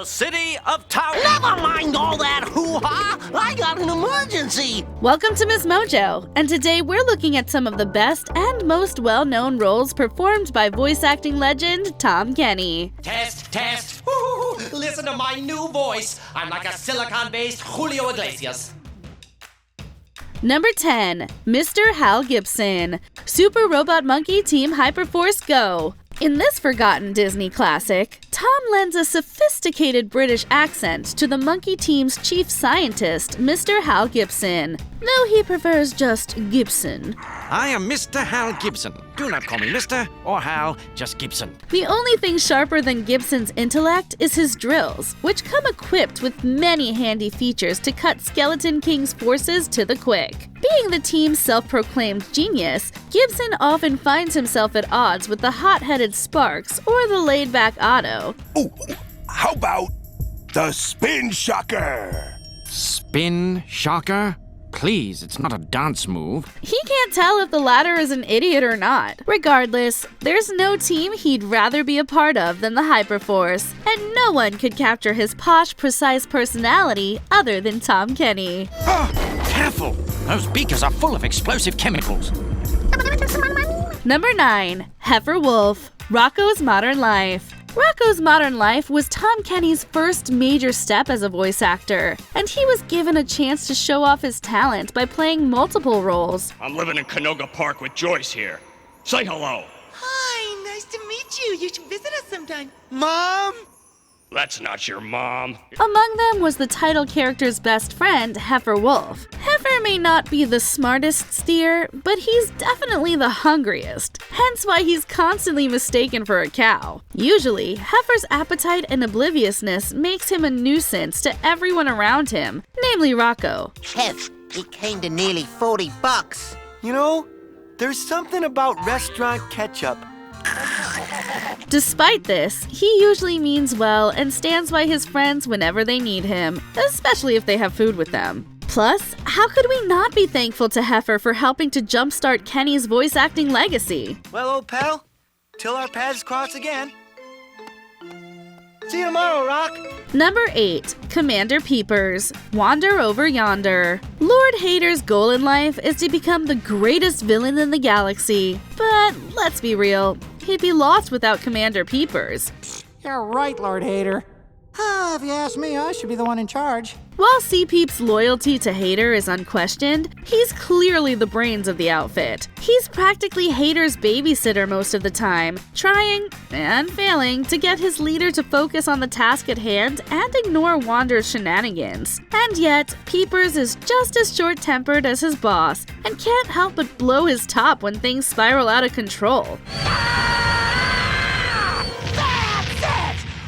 the city of Townsville. Never mind all that hoo-ha! I got an emergency! Welcome to MsMojo, and today we're looking at some of the best and most well-known roles performed by voice acting legend Tom Kenny. Test, test. Woo-hoo-hoo. Listen to my new voice. I'm like a silicon-based Julio Iglesias. Number 10. Mr. Hal Gibson. Super Robot Monkey Team Hyperforce Go. In this forgotten Disney classic, Tom lends a sophisticated British accent to the monkey team's chief scientist, Mr. Hal Gibson, though he prefers just Gibson. I am Mr. Hal Gibson. Do not call me Mr. or Hal, just Gibson. The only thing sharper than Gibson's intellect is his drills, which come equipped with many handy features to cut Skeleton King's forces to the quick. Being the team's self-proclaimed genius, Gibson often finds himself at odds with the hot-headed Sparks or the laid-back Otto. Oh, how about the Spin Shocker? Spin Shocker? Please, it's not a dance move. He can't tell if the latter is an idiot or not. Regardless, there's no team he'd rather be a part of than the Hyperforce, and no one could capture his posh, precise personality other than Tom Kenny. Careful! Those beakers are full of explosive chemicals. Number 9. Heer Wolf. Rocko's Modern Life. Rocko's Modern Life was Tom Kenny's first major step as a voice actor, and he was given a chance to show off his talent by playing multiple roles. I'm living in Canoga Park with Joyce here. Say hello. Hi, nice to meet you. You should visit us sometime. Mom? That's not your mom. Among them was the title character's best friend, Heer Wolf. Heifer may not be the smartest steer, but he's definitely the hungriest, hence why he's constantly mistaken for a cow. Usually, Heifer's appetite and obliviousness makes him a nuisance to everyone around him, namely Rocko. Hef, it came to nearly $40. You know, there's something about restaurant ketchup. Despite this, he usually means well and stands by his friends whenever they need him, especially if they have food with them. Plus, how could we not be thankful to Heifer for helping to jumpstart Kenny's voice acting legacy? Well, old pal, till our paths cross again. See you tomorrow, Rock. Number 8. Commander Peepers. Wander Over Yonder. Lord Hater's goal in life is to become the greatest villain in the galaxy. But let's be real, he'd be lost without Commander Peepers. You're right, Lord Hater. If you ask me, I should be the one in charge. While C-Peep's loyalty to Hater is unquestioned, he's clearly the brains of the outfit. He's practically Hater's babysitter most of the time, trying, and failing, to get his leader to focus on the task at hand and ignore Wander's shenanigans. And yet, Peepers is just as short-tempered as his boss, and can't help but blow his top when things spiral out of control.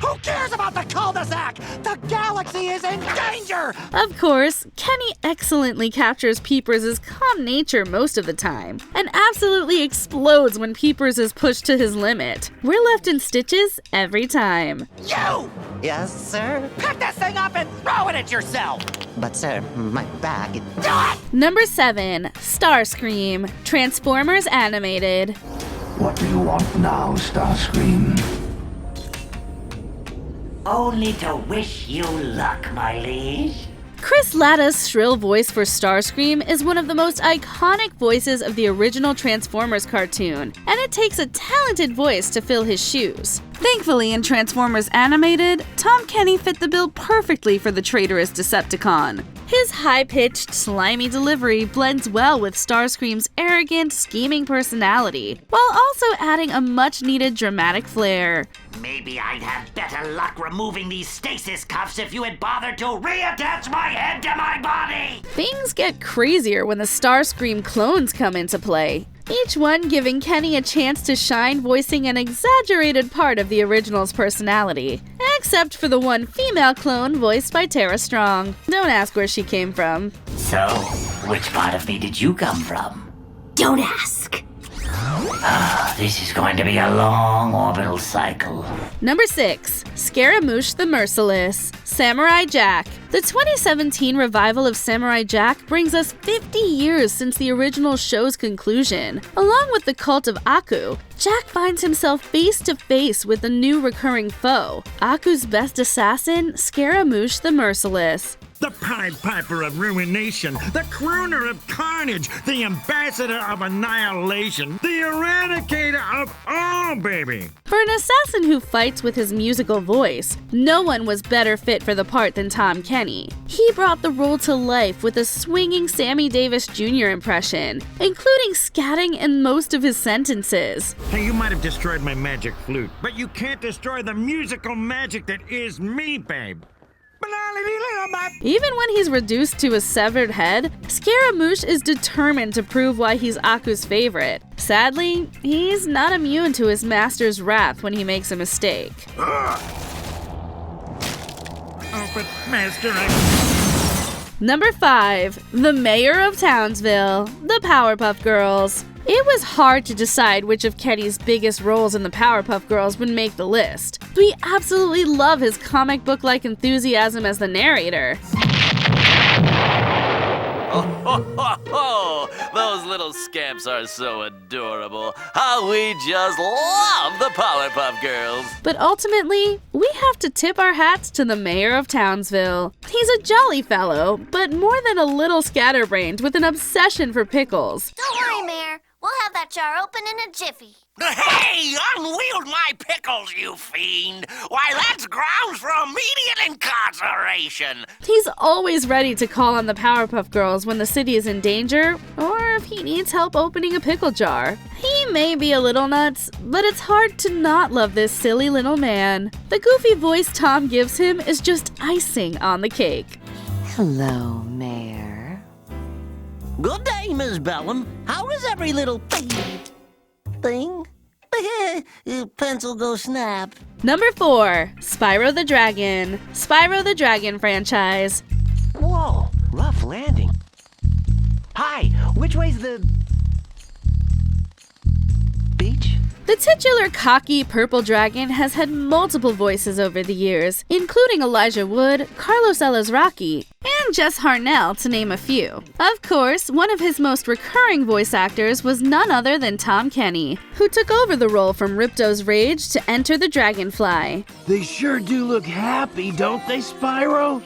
Who cares about the cul-de-sac? The galaxy is in danger! Of course, Kenny excellently captures Peepers' calm nature most of the time, and absolutely explodes when Peepers is pushed to his limit. We're left in stitches every time. You! Yes, sir? Pick this thing up and throw it at yourself! But, sir, my back... Do it! Number 7. Starscream. Transformers Animated. What do you want now, Starscream? Only to wish you luck, my liege. Chris Latta's shrill voice for Starscream is one of the most iconic voices of the original Transformers cartoon, and it takes a talented voice to fill his shoes. Thankfully, in Transformers Animated, Tom Kenny fit the bill perfectly for the traitorous Decepticon. His high-pitched, slimy delivery blends well with Starscream's arrogant, scheming personality, while also adding a much-needed dramatic flair. Maybe I'd have better luck removing these stasis cuffs if you had bothered to reattach my head to my body! Things get crazier when the Starscream clones come into play, each one giving Kenny a chance to shine, voicing an exaggerated part of the original's personality, except for the one female clone voiced by Tara Strong. Don't ask where she came from. So, which part of me did you come from? Don't ask. This is going to be a long orbital cycle. Number 6. Scaramouche the Merciless, Samurai Jack. The 2017 revival of Samurai Jack brings us 50 years since the original show's conclusion. Along with the cult of Aku, Jack finds himself face to face with a new recurring foe, Aku's best assassin, Scaramouche the Merciless. The Pied Piper of Ruination, the Crooner of Carnage, the Ambassador of Annihilation, the Eradicator of all, baby! For an assassin who fights with his musical voice, no one was better fit for the part than Tom Kenny. He brought the role to life with a swinging Sammy Davis Jr. impression, including scatting in most of his sentences. Hey, you might have destroyed my magic flute, but you can't destroy the musical magic that is me, babe. Even when he's reduced to a severed head, Scaramouche is determined to prove why he's Aku's favorite. Sadly, he's not immune to his master's wrath when he makes a mistake. Oh, but Master, Number 5. The Mayor of Townsville, the Powerpuff Girls. It was hard to decide which of Kenny's biggest roles in the Powerpuff Girls would make the list. We absolutely love his comic book-like enthusiasm as the narrator. Oh, those little scamps are so adorable. How we just love the Powerpuff Girls. But ultimately, we have to tip our hats to the Mayor of Townsville. He's a jolly fellow, but more than a little scatterbrained with an obsession for pickles. Don't worry, Mayor. We'll have that jar open in a jiffy. Hey, unwield my pickles, you fiend! Why, that's grounds for immediate incarceration! He's always ready to call on the Powerpuff Girls when the city is in danger, or if he needs help opening a pickle jar. He may be a little nuts, but it's hard to not love this silly little man. The goofy voice Tom gives him is just icing on the cake. Hello, Mayor. Good day, Miss Bellum. How is every little thing? Pencil go snap. Number 4. Spyro the Dragon. Spyro the Dragon franchise. Whoa, rough landing. Hi, which way's the beach? The titular cocky purple dragon has had multiple voices over the years, including Elijah Wood, Carlos Elizraki, and Jess Harnell, to name a few. Of course, one of his most recurring voice actors was none other than Tom Kenny, who took over the role from Ripto's Rage to Enter the Dragonfly. They sure do look happy, don't they, Spyro?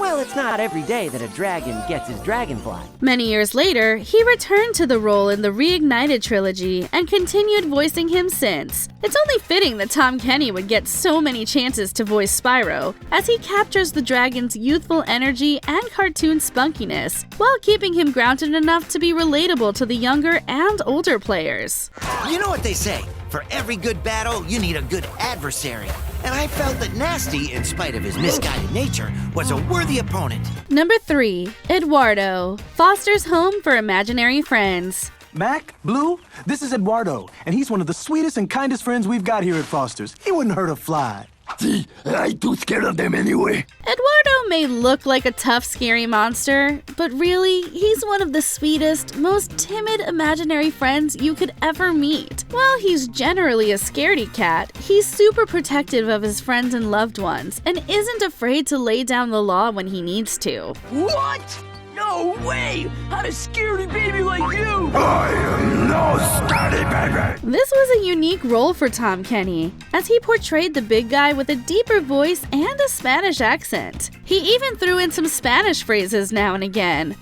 Well, it's not every day that a dragon gets his dragonfly. Many years later, he returned to the role in the Reignited trilogy and continued voicing him since. It's only fitting that Tom Kenny would get so many chances to voice Spyro, as he captures the dragon's youthful energy and cartoon spunkiness, while keeping him grounded enough to be relatable to the younger and older players. You know what they say, for every good battle, you need a good adversary. And I felt that Nasty, in spite of his misguided nature, was a worthy opponent. Number 3. Eduardo, Foster's home for imaginary friends. Mac, Blue, this is Eduardo, and he's one of the sweetest and kindest friends we've got here at Foster's. He wouldn't hurt a fly. See, I'm too scared of them anyway. Eduardo may look like a tough, scary monster, but really, he's one of the sweetest, most timid imaginary friends you could ever meet. While he's generally a scaredy cat, he's super protective of his friends and loved ones, and isn't afraid to lay down the law when he needs to. What? No way! I'm a scaredy baby like you! I am no scaredy baby! This was a unique role for Tom Kenny, as he portrayed the big guy with a deeper voice and a Spanish accent. He even threw in some Spanish phrases now and again.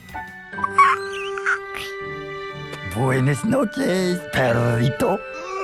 Buenas noches, perrito.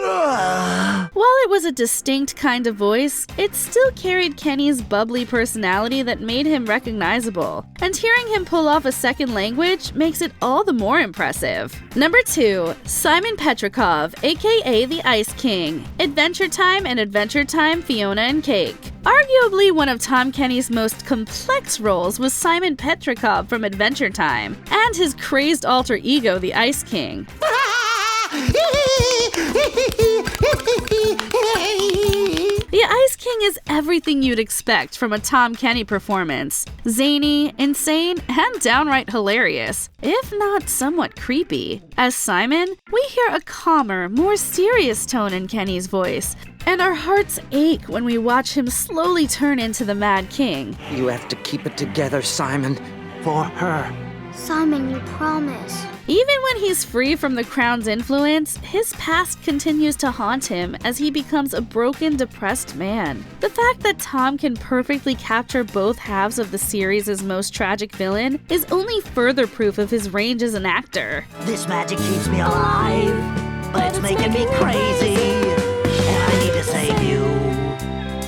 While it was a distinct kind of voice, it still carried Kenny's bubbly personality that made him recognizable, and hearing him pull off a second language makes it all the more impressive. Number 2. Simon Petrov, aka the Ice King, Adventure Time and Adventure Time Fiona and Cake. Arguably one of Tom Kenny's most complex roles was Simon Petrikov from Adventure Time, and his crazed alter ego, the Ice King. The Ice King is everything you'd expect from a Tom Kenny performance. Zany, insane, and downright hilarious, if not somewhat creepy. As Simon, we hear a calmer, more serious tone in Kenny's voice, and our hearts ache when we watch him slowly turn into the Mad King. You have to keep it together, Simon. For her. Simon, you promise. Even when he's free from the Crown's influence, his past continues to haunt him as he becomes a broken, depressed man. The fact that Tom can perfectly capture both halves of the series' most tragic villain is only further proof of his range as an actor. This magic keeps me alive, but it's making me crazy. And I need to save you.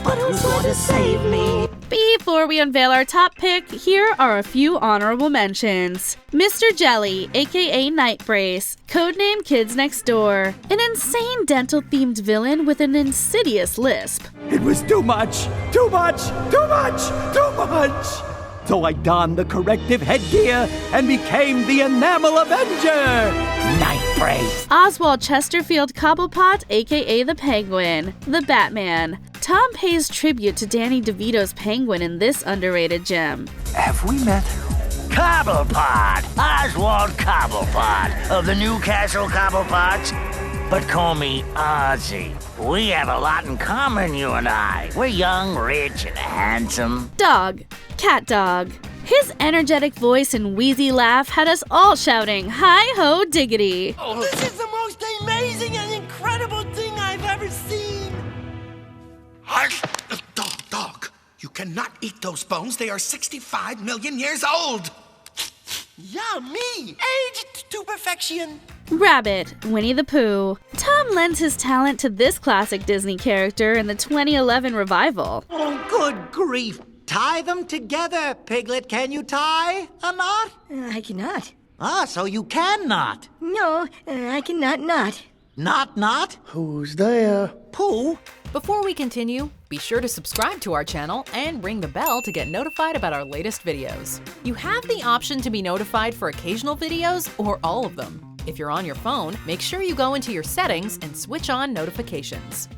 But who's going to save me? Before we unveil our top pick, here are a few honorable mentions. Mr. Jelly, aka Night Brace, codename Kids Next Door, an insane dental-themed villain with an insidious lisp. It was too much, too much, too much, too much! So I donned the corrective headgear and became the Enamel Avenger! Night Brace! Oswald Chesterfield Cobblepot, aka the Penguin, the Batman. Tom pays tribute to Danny DeVito's Penguin in this underrated gem. Have we met? Cobblepot! Oswald Cobblepot of the Newcastle Cobblepots. But call me Ozzy. We have a lot in common, you and I. We're young, rich, and handsome. Dog. Cat Dog. His energetic voice and wheezy laugh had us all shouting, "Hi-ho diggity!" Oh, this is the most amazing and incredible thing I've ever seen! Hush! Dog. You cannot eat those bones. They are 65 million years old. Yeah, me! Aged to perfection! Rabbit, Winnie the Pooh. Tom lends his talent to this classic Disney character in the 2011 revival. Oh, good grief. Tie them together, Piglet. Can you tie a knot? I cannot. Ah, so you cannot. No, I cannot not. Not? Who's there? Pooh? Before we continue, be sure to subscribe to our channel and ring the bell to get notified about our latest videos. You have the option to be notified for occasional videos or all of them. If you're on your phone, make sure you go into your settings and switch on notifications.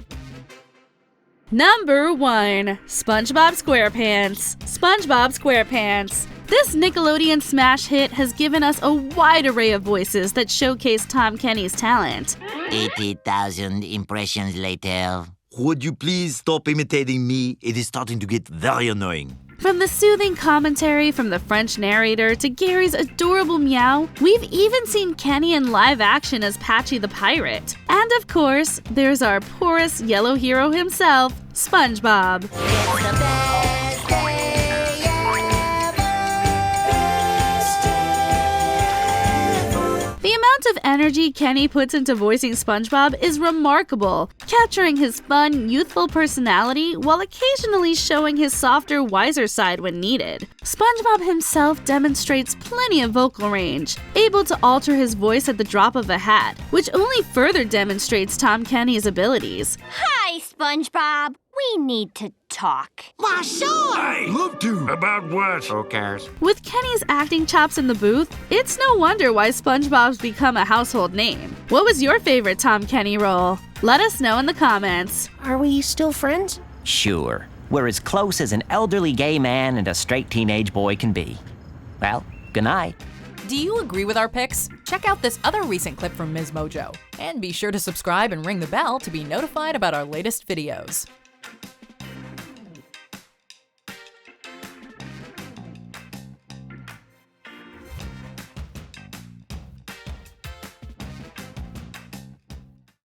Number 1. SpongeBob Squarepants. SpongeBob Squarepants. This Nickelodeon smash hit has given us a wide array of voices that showcase Tom Kenny's talent. 80,000 impressions later. Would you please stop imitating me? It is starting to get very annoying. From the soothing commentary from the French narrator to Gary's adorable meow, we've even seen Kenny in live action as Patchy the Pirate. And of course, there's our porous yellow hero himself, SpongeBob. It's the best day ever. The amount of energy Kenny puts into voicing SpongeBob is remarkable, capturing his fun, youthful personality while occasionally showing his softer, wiser side when needed. SpongeBob himself demonstrates plenty of vocal range, able to alter his voice at the drop of a hat, which only further demonstrates Tom Kenny's abilities. Hi, SpongeBob. We need to talk. Why, sure! Hey, love to. About what? Who cares? With Kenny's acting chops in the booth, it's no wonder why SpongeBob's become a household name. What was your favorite Tom Kenny role? Let us know in the comments. Are we still friends? Sure. We're as close as an elderly gay man and a straight teenage boy can be. Well, good night. Do you agree with our picks? Check out this other recent clip from MsMojo. And be sure to subscribe and ring the bell to be notified about our latest videos.